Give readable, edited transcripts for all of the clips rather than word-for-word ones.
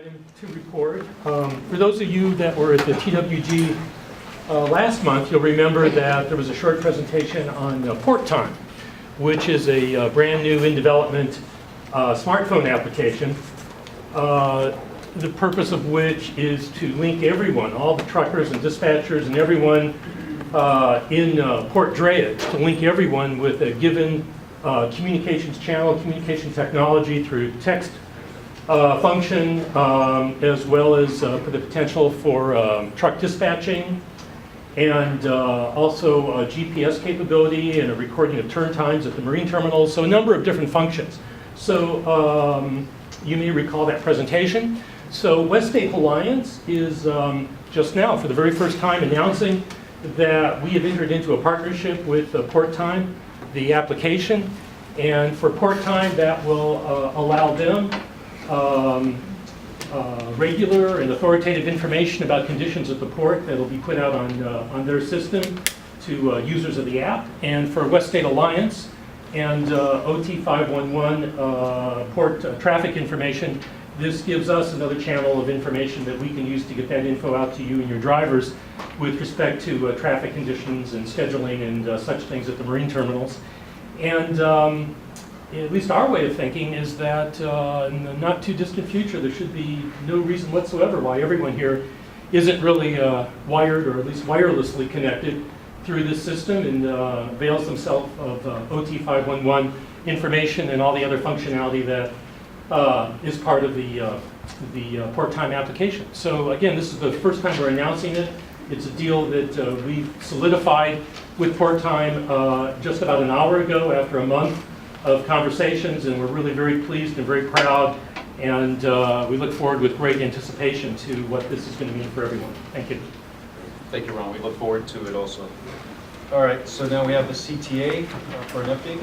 Item to report. For those of you that were at the TWG last month, you'll remember that there was a short presentation on Port Time, which is a brand new in development smartphone application, the purpose of which is to link everyone, all the truckers and dispatchers and everyone in Port Drayage, to link everyone with a given communications channel, communication technology through text function, as well as for the potential for truck dispatching, and also GPS capability and a recording of turn times at the marine terminals, so a number of different functions. So you may recall that presentation. So West State Alliance is just now, for the very first time, announcing that we have entered into a partnership with Port Time, the application, and for Port Time that will allow them regular and authoritative information about conditions at the port that will be put out on their system to users of the app. And for West State Alliance and OT 511 port traffic information, this gives us another channel of information that we can use to get that info out to you and your drivers with respect to traffic conditions and scheduling and such things at the marine terminals. And at least our way of thinking is that in the not too distant future, there should be no reason whatsoever why everyone here isn't really wired or at least wirelessly connected through this system and avails themselves of OT 511 information and all the other functionality that is part of the Port Time application. So again, this is the first time we're announcing it. It's a deal that we solidified with Port Time just about an hour ago after a month of conversations, and we're really very pleased and very proud, and we look forward with great anticipation to what this is going to mean for everyone. Thank you. Thank you, Ron. We look forward to it also. All right, so now we have the CTA for an update.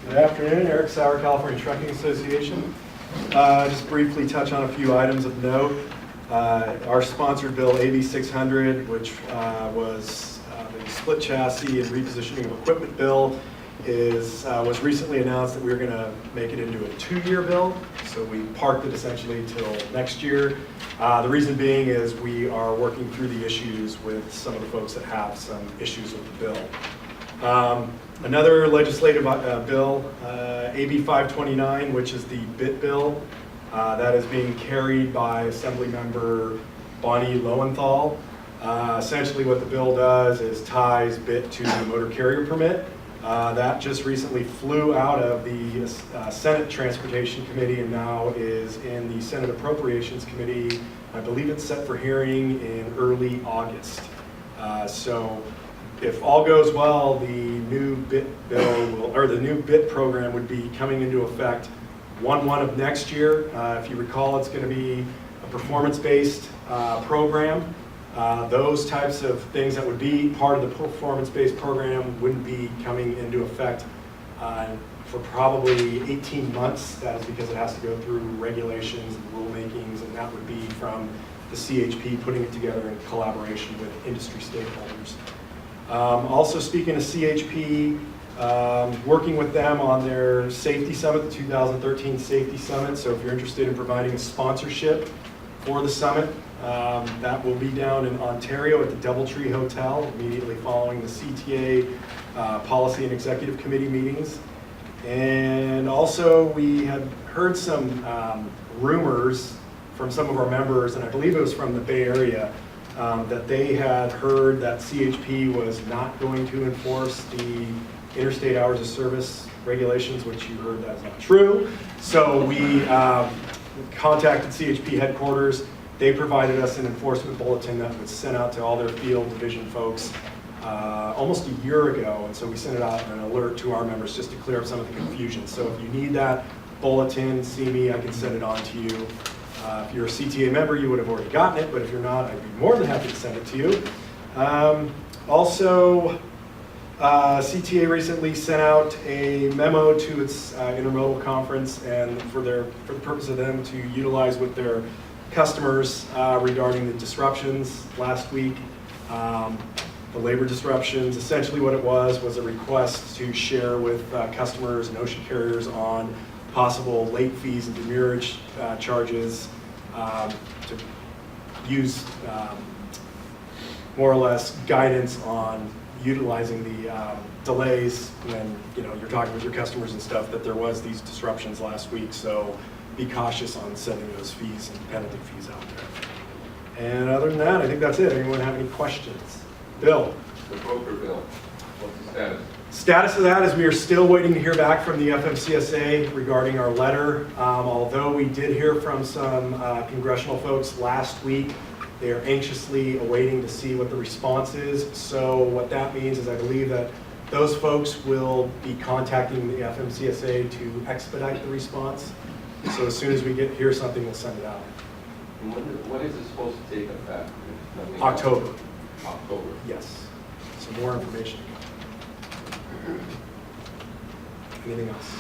Good afternoon, Eric Sauer, California Trucking Association. Just briefly touch on a few items of note. Our sponsored bill, AB 600, which was the split chassis and repositioning of equipment bill, was recently announced that we were going to make it into a 2-year bill. So we parked it essentially till next year. The reason being is we are working through the issues with some of the folks that have some issues with the bill. Another legislative bill, AB 529, which is the BIT bill, that is being carried by Assembly Member Bonnie Lowenthal. Essentially what the bill does is ties BIT to the motor carrier permit. That just recently flew out of the Senate Transportation Committee and now is in the Senate Appropriations Committee. I believe it's set for hearing in early August. So if all goes well, the new BIT bill or the new BIT program would be coming into effect 1/1 of next year. If you recall, it's going to be a performance-based program. Those types of things that would be part of the performance-based program wouldn't be coming into effect for probably 18 months. That is because it has to go through regulations and rulemakings, and that would be from the CHP putting it together in collaboration with industry stakeholders. Also speaking of CHP, working with them on their safety summit, the 2013 safety summit. So if you're interested in providing a sponsorship for the summit, that will be down in Ontario at the Doubletree Hotel immediately following the CTA policy and executive committee meetings. And also we had heard some rumors from some of our members, and I believe it was from the Bay Area, that they had heard that CHP was not going to enforce the interstate hours of service regulations, which you heard that's not true. So we contacted CHP headquarters. They provided us an enforcement bulletin that was sent out to all their field division folks almost a year ago. And so we sent it out an alert to our members just to clear up some of the confusion. So if you need that bulletin, see me, I can send it on to you. If you're a CTA member, you would have already gotten it, but if you're not, I'd be more than happy to send it to you. Also, CTA recently sent out a memo to its intermodal conference, and for the purpose of them to utilize with their customers regarding the disruptions last week. the labor disruptions. Essentially what it was a request to share with customers and ocean carriers on possible late fees and demurrage charges, to use more or less guidance on utilizing the delays when you're talking with your customers and stuff, that there was these disruptions last week. So be cautious on sending those fees and penalty fees out there. And other than that, I think that's it. Anyone have any questions? Bill? The broker bill, what's the status? Status of that is we are still waiting to hear back from the FMCSA regarding our letter. Although we did hear from some congressional folks last week, they are anxiously awaiting to see what the response is. So what that means is I believe that those folks will be contacting the FMCSA to expedite the response. So as soon as we hear something, we'll send it out. And when is it supposed to take effect? October. October. Yes. So more information. Anything else?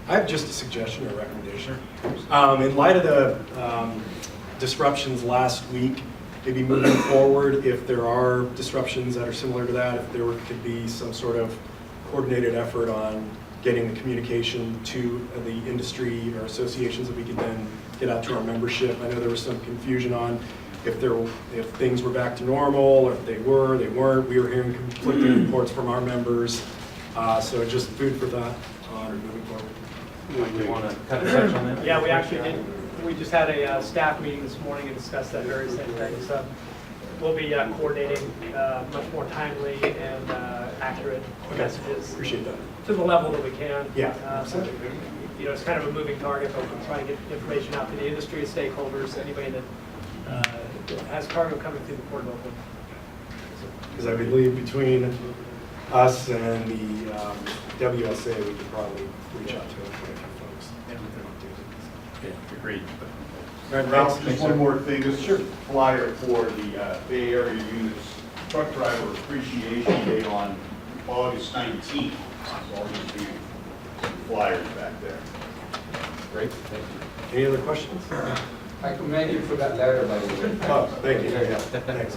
I have just a suggestion or recommendation. In light of the disruptions last week, maybe moving forward, if there are disruptions that are similar to that, if there could be some sort of coordinated effort on getting the communication to the industry or associations that we could then get out to our membership. I know there was some confusion on if things were back to normal, or if they weren't. We were hearing conflicting reports from our members. So just food for thought on moving forward. Mike, you want to kind of touch on that? Yeah, we actually did. We just had a staff meeting this morning and discussed that very same thing. So we'll be coordinating much more timely and accurate messages Appreciate that. to the level that we can. Yeah. It's kind of a moving target, but we'll try to get information out to the industry, stakeholders, anybody that has cargo coming through the port of Oakland. Because I believe between us and the WSA, we could probably reach out to a few folks. Yeah, agreed. All right, Ralph, thanks. just one more thing. This is a flyer for the Bay Area Units Truck Driver Appreciation Day on August 19th. So I'll just be some flyers back there. Great, thank you. Any other questions? I commend you for that letter, by the way. Oh, thank you. Yeah, thanks.